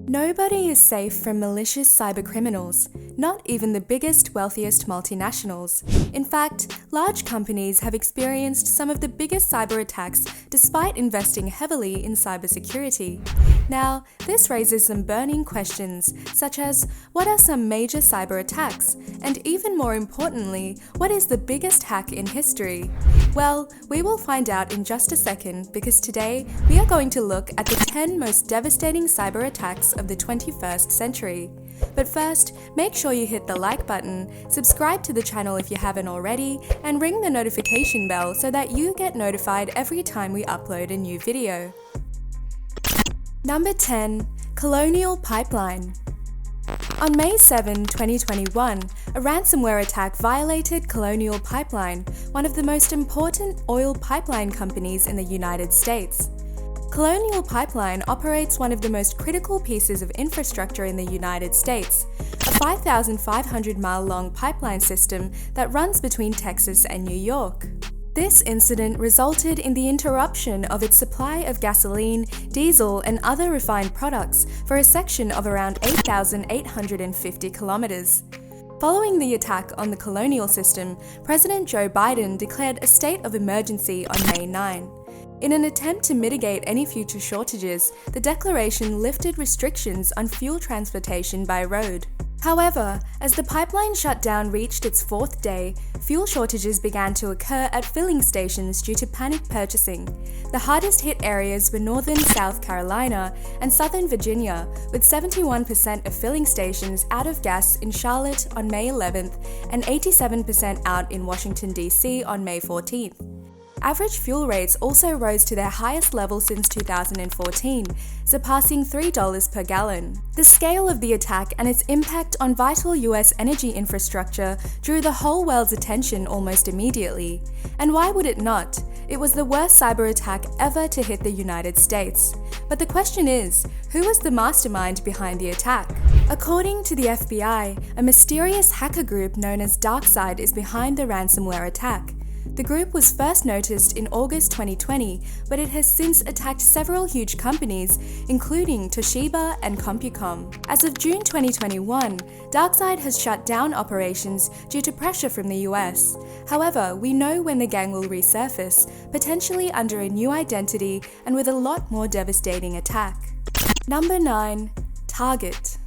Nobody is safe from malicious cybercriminals, not even the biggest, wealthiest multinationals. In fact, large companies have experienced some of the biggest cyber attacks despite investing heavily in cybersecurity. Now, this raises some burning questions, such as, what are some major cyber attacks? And even more importantly, what is the biggest hack in history? Well, we will find out in just a second, because today we are going to look at the 10 most devastating cyber attacks of the 21st century. But first, make sure you hit the like button, subscribe to the channel if you haven't already, and ring the notification bell so that you get notified every time we upload a new video. Number 10. Colonial Pipeline. On May 7, 2021, a ransomware attack violated Colonial Pipeline, one of the most important oil pipeline companies in the United States. Colonial Pipeline operates one of the most critical pieces of infrastructure in the United States, a 5,500-mile-long pipeline system that runs between Texas and New York. This incident resulted in the interruption of its supply of gasoline, diesel, and other refined products for a section of around 8,850 kilometers. Following the attack on the Colonial system, President Joe Biden declared a state of emergency on May 9. In an attempt to mitigate any future shortages, the declaration lifted restrictions on fuel transportation by road. However, as the pipeline shutdown reached its fourth day, fuel shortages began to occur at filling stations due to panic purchasing. The hardest hit areas were northern South Carolina and southern Virginia, with 71% of filling stations out of gas in Charlotte on May 11th and 87% out in Washington, D.C. on May 14th. Average fuel rates also rose to their highest level since 2014, surpassing $3 per gallon. The scale of the attack and its impact on vital US energy infrastructure drew the whole world's attention almost immediately. And why would it not? It was the worst cyber attack ever to hit the United States. But the question is, who was the mastermind behind the attack? According to the FBI, a mysterious hacker group known as DarkSide is behind the ransomware attack. The group was first noticed in August 2020, but it has since attacked several huge companies, including Toshiba and CompuCom. As of June 2021, DarkSide has shut down operations due to pressure from the US. However, we know when the gang will resurface, potentially under a new identity and with a lot more devastating attack. Number 9. Target.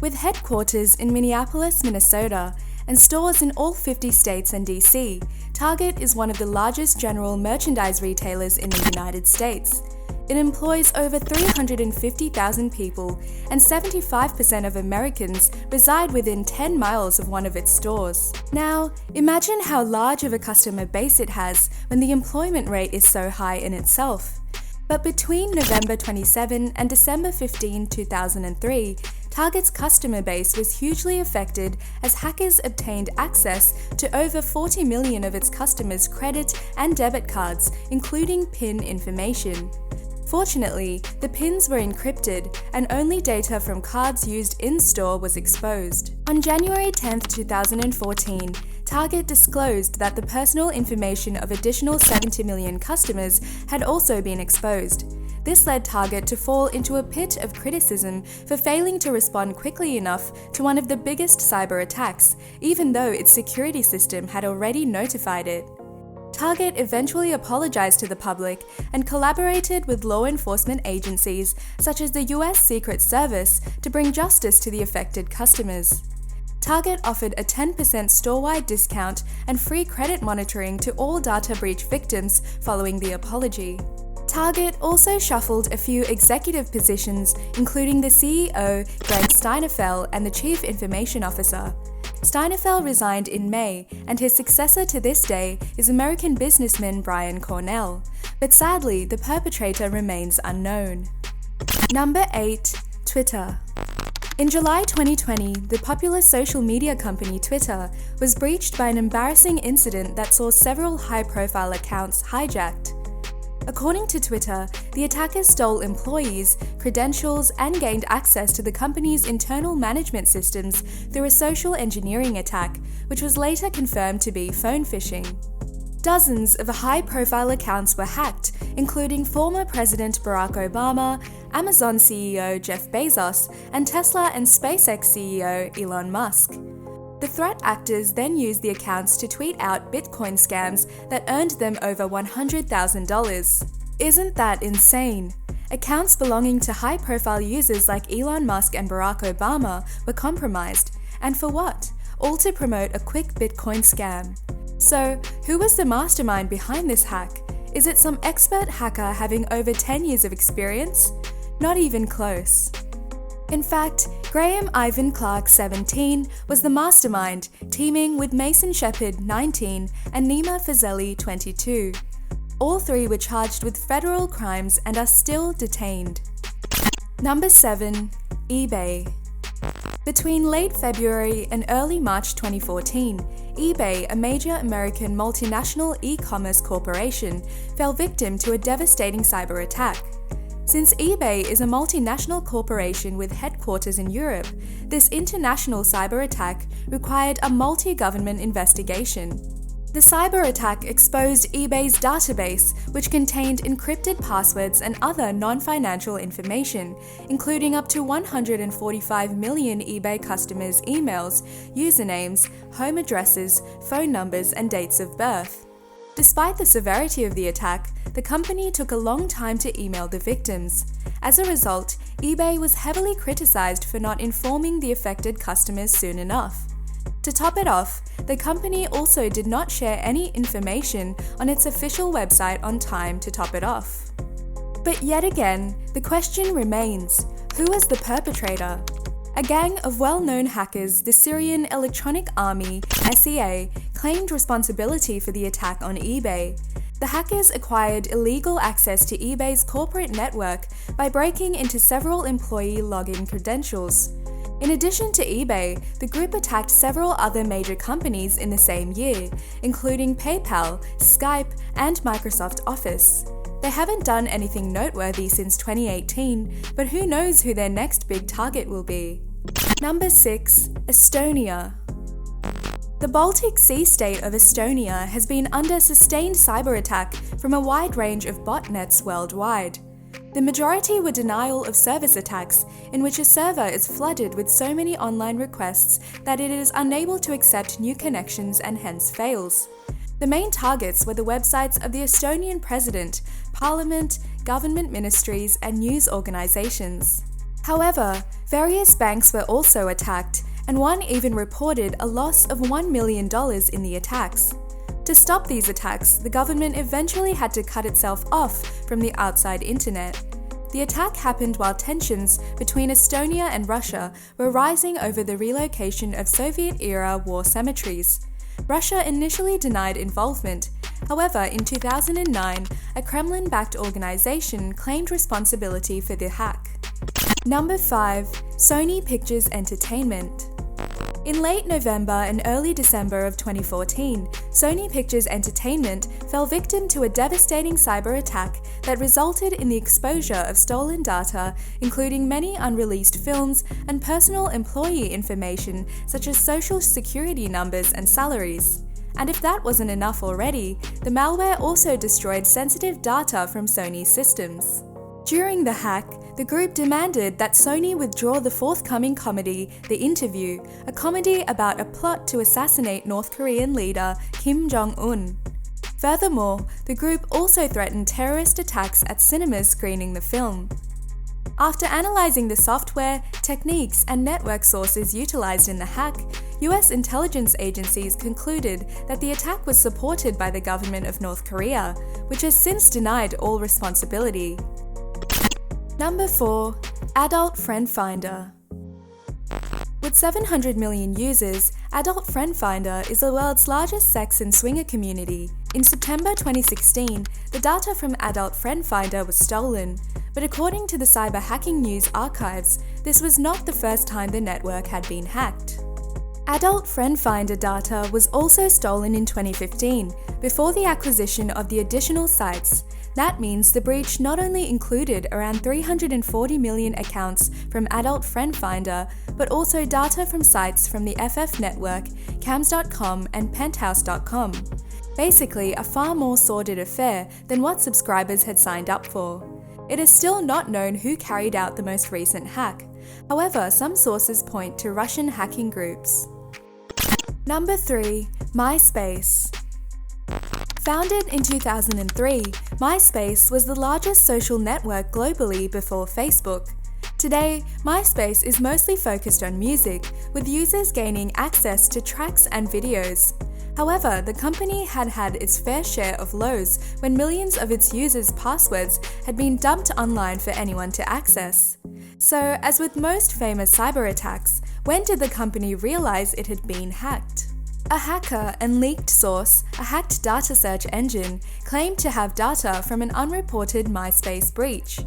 With headquarters in Minneapolis, Minnesota, and stores in all 50 states and DC, Target is one of the largest general merchandise retailers in the United States. It employs over 350,000 people, and 75% of Americans reside within 10 miles of one of its stores. Now, imagine how large of a customer base it has when the employment rate is so high in itself. But between November 27 and December 15, 2003, Target's customer base was hugely affected as hackers obtained access to over 40 million of its customers' credit and debit cards, including PIN information. Fortunately, the PINs were encrypted and only data from cards used in-store was exposed. On January 10, 2014, Target disclosed that the personal information of additional 70 million customers had also been exposed. This led Target to fall into a pit of criticism for failing to respond quickly enough to one of the biggest cyber attacks, even though its security system had already notified it. Target eventually apologized to the public and collaborated with law enforcement agencies such as the US Secret Service to bring justice to the affected customers. Target offered a 10% store-wide discount and free credit monitoring to all data breach victims following the apology. Target also shuffled a few executive positions, including the CEO, Greg Steinefeld, and the Chief Information Officer. Steinefeld resigned in May, and his successor to this day is American businessman Brian Cornell. But sadly, the perpetrator remains unknown. Number 8. Twitter. In July 2020, the popular social media company Twitter was breached by an embarrassing incident that saw several high-profile accounts hijacked. According to Twitter, the attackers stole employees' credentials and gained access to the company's internal management systems through a social engineering attack, which was later confirmed to be phone phishing. Dozens of high-profile accounts were hacked, including former President Barack Obama, Amazon CEO Jeff Bezos, and Tesla and SpaceX CEO Elon Musk. The threat actors then used the accounts to tweet out Bitcoin scams that earned them over $100,000. Isn't that insane? Accounts belonging to high-profile users like Elon Musk and Barack Obama were compromised. And for what? All to promote a quick Bitcoin scam. So, who was the mastermind behind this hack? Is it some expert hacker having over 10 years of experience? Not even close. In fact, Graham Ivan Clark, 17, was the mastermind, teaming with Mason Shepard, 19, and Nima Fazeli, 22. All three were charged with federal crimes and are still detained. Number 7. eBay. Between late February and early March 2014, eBay, a major American multinational e-commerce corporation, fell victim to a devastating cyber attack. Since eBay is a multinational corporation with headquarters in Europe, this international cyber attack required a multi-government investigation. The cyber attack exposed eBay's database, which contained encrypted passwords and other non-financial information, including up to 145 million eBay customers' emails, usernames, home addresses, phone numbers, and dates of birth. Despite the severity of the attack, the company took a long time to email the victims. As a result, eBay was heavily criticized for not informing the affected customers soon enough. To top it off, the company also did not share any information on its official website on time to top it off. But yet again, the question remains, who was the perpetrator? A gang of well-known hackers, the Syrian Electronic Army, SEA, claimed responsibility for the attack on eBay. The hackers acquired illegal access to eBay's corporate network by breaking into several employee login credentials. In addition to eBay, the group attacked several other major companies in the same year, including PayPal, Skype, and Microsoft Office. They haven't done anything noteworthy since 2018, but who knows who their next big target will be. Number 6. Estonia. The Baltic Sea state of Estonia has been under sustained cyber attack from a wide range of botnets worldwide. The majority were denial of service attacks, in which a server is flooded with so many online requests that it is unable to accept new connections and hence fails. The main targets were the websites of the Estonian president, parliament, government ministries, and news organizations. However, various banks were also attacked, and one even reported a loss of $1 million in the attacks. To stop these attacks, the government eventually had to cut itself off from the outside internet. The attack happened while tensions between Estonia and Russia were rising over the relocation of Soviet-era war cemeteries. Russia initially denied involvement. However, in 2009, a Kremlin-backed organization claimed responsibility for the hack. Number 5. Sony Pictures Entertainment. In late November and early December of 2014, Sony Pictures Entertainment fell victim to a devastating cyber attack that resulted in the exposure of stolen data, including many unreleased films and personal employee information such as social security numbers and salaries. And if that wasn't enough already, the malware also destroyed sensitive data from Sony's systems. During the hack, the group demanded that Sony withdraw the forthcoming comedy, The Interview, a comedy about a plot to assassinate North Korean leader Kim Jong-un. Furthermore, the group also threatened terrorist attacks at cinemas screening the film. After analyzing the software, techniques, and network sources utilized in the hack, US intelligence agencies concluded that the attack was supported by the government of North Korea, which has since denied all responsibility. Number 4. Adult Friend Finder. With 700 million users, Adult Friend Finder is the world's largest sex and swinger community. In September 2016, the data from Adult Friend Finder was stolen, but according to the Cyber Hacking News archives, this was not the first time the network had been hacked. Adult Friend Finder data was also stolen in 2015, before the acquisition of the additional sites. That means the breach not only included around 340 million accounts from Adult Friend Finder, but also data from sites from the FF Network, Cams.com, and Penthouse.com. Basically, a far more sordid affair than what subscribers had signed up for. It is still not known who carried out the most recent hack. However, some sources point to Russian hacking groups. Number 3. MySpace. Founded in 2003, MySpace was the largest social network globally before Facebook. Today, MySpace is mostly focused on music, with users gaining access to tracks and videos. However, the company had had its fair share of lows when millions of its users' passwords had been dumped online for anyone to access. So, as with most famous cyber attacks, when did the company realize it had been hacked? A hacker and leaked source, a hacked data search engine, claimed to have data from an unreported MySpace breach.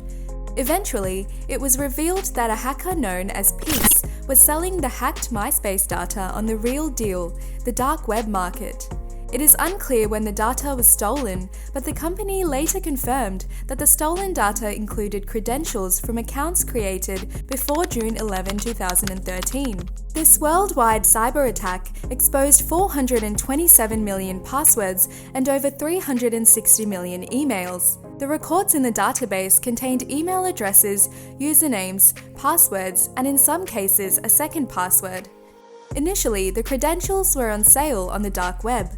Eventually, it was revealed that a hacker known as Peace was selling the hacked MySpace data on the real deal, the dark web market. It is unclear when the data was stolen, but the company later confirmed that the stolen data included credentials from accounts created before June 11, 2013. This worldwide cyber attack exposed 427 million passwords and over 360 million emails. The records in the database contained email addresses, usernames, passwords, and in some cases a second password. Initially, the credentials were on sale on the dark web.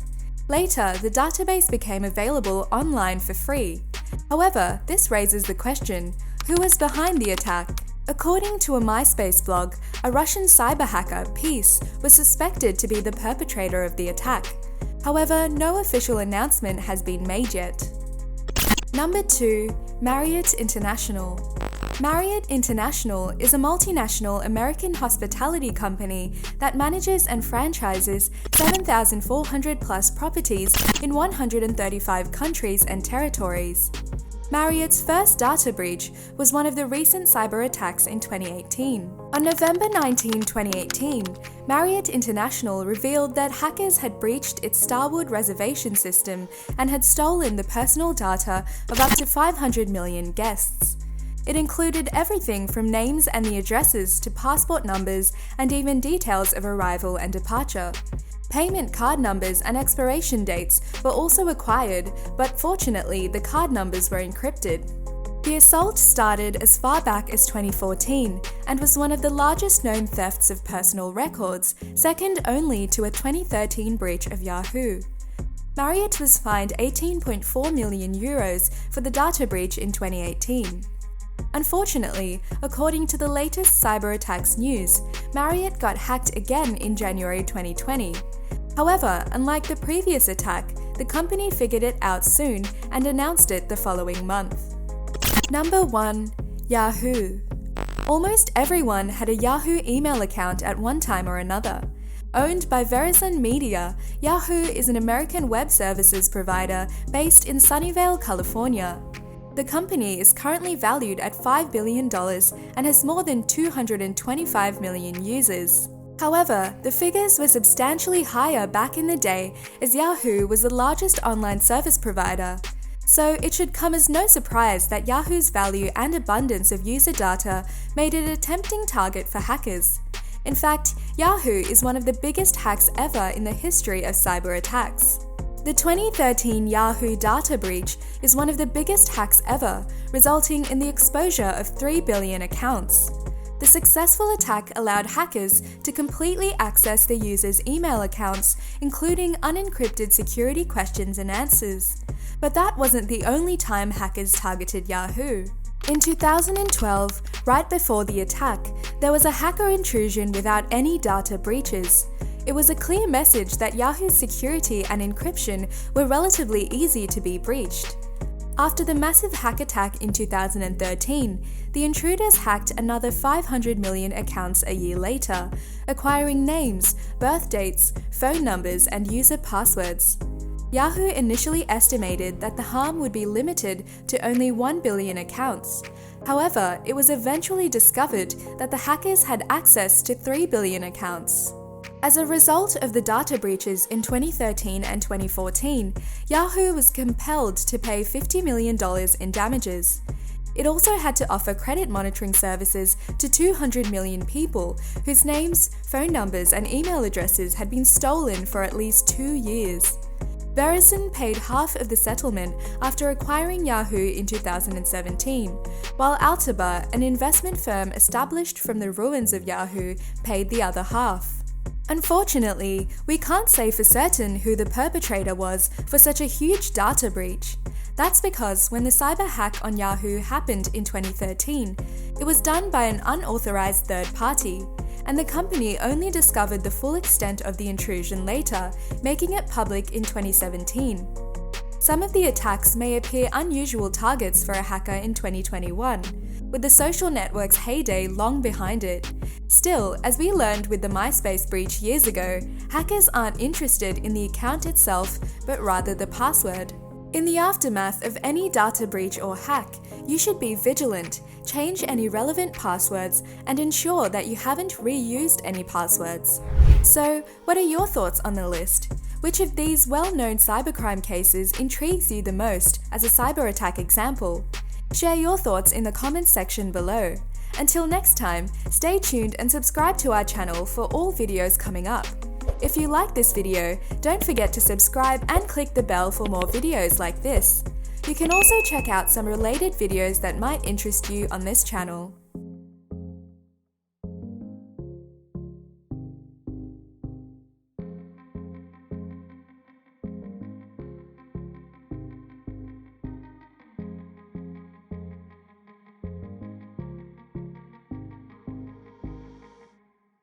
Later, the database became available online for free. However, this raises the question, who was behind the attack? According to a MySpace blog, a Russian cyber hacker, Peace, was suspected to be the perpetrator of the attack. However, no official announcement has been made yet. Number 2. Marriott International. Marriott International is a multinational American hospitality company that manages and franchises 7,400 plus properties in 135 countries and territories. Marriott's first data breach was one of the recent cyber attacks in 2018. On November 19, 2018, Marriott International revealed that hackers had breached its Starwood reservation system and had stolen the personal data of up to 500 million guests. It included everything from names and the addresses to passport numbers and even details of arrival and departure. Payment card numbers and expiration dates were also acquired, but fortunately the card numbers were encrypted. The assault started as far back as 2014 and was one of the largest known thefts of personal records, second only to a 2013 breach of Yahoo. Marriott was fined €18.4 million for the data breach in 2018. Unfortunately, according to the latest cyber attacks news, Marriott got hacked again in January 2020. However, unlike the previous attack, the company figured it out soon and announced it the following month. Number 1. Yahoo. Almost everyone had a Yahoo email account at one time or another. Owned by Verizon Media, Yahoo is an American web services provider based in Sunnyvale, California. The company is currently valued at $5 billion and has more than 225 million users. However, the figures were substantially higher back in the day as Yahoo was the largest online service provider. So it should come as no surprise that Yahoo's value and abundance of user data made it a tempting target for hackers. In fact, Yahoo is one of the biggest hacks ever in the history of cyber attacks. The 2013 Yahoo data breach is one of the biggest hacks ever, resulting in the exposure of 3 billion accounts. The successful attack allowed hackers to completely access the users' email accounts, including unencrypted security questions and answers. But that wasn't the only time hackers targeted Yahoo. In 2012, right before the attack, there was a hacker intrusion without any data breaches. It was a clear message that Yahoo's security and encryption were relatively easy to be breached. After the massive hack attack in 2013, the intruders hacked another 500 million accounts a year later, acquiring names, birth dates, phone numbers, and user passwords. Yahoo initially estimated that the harm would be limited to only 1 billion accounts. However, it was eventually discovered that the hackers had access to 3 billion accounts. As a result of the data breaches in 2013 and 2014, Yahoo was compelled to pay $50 million in damages. It also had to offer credit monitoring services to 200 million people whose names, phone numbers, and email addresses had been stolen for at least 2 years. Verizon paid half of the settlement after acquiring Yahoo in 2017, while Altiba, an investment firm established from the ruins of Yahoo, paid the other half. Unfortunately, we can't say for certain who the perpetrator was for such a huge data breach. That's because when the cyber hack on Yahoo happened in 2013, it was done by an unauthorized third party, and the company only discovered the full extent of the intrusion later, making it public in 2017. Some of the attacks may appear unusual targets for a hacker in 2021, with the social network's heyday long behind it. Still, as we learned with the MySpace breach years ago, hackers aren't interested in the account itself, but rather the password. In the aftermath of any data breach or hack, you should be vigilant, change any relevant passwords, and ensure that you haven't reused any passwords. So, what are your thoughts on the list? Which of these well-known cybercrime cases intrigues you the most as a cyber attack example? Share your thoughts in the comments section below. Until next time, stay tuned and subscribe to our channel for all videos coming up. If you like this video, don't forget to subscribe and click the bell for more videos like this. You can also check out some related videos that might interest you on this channel.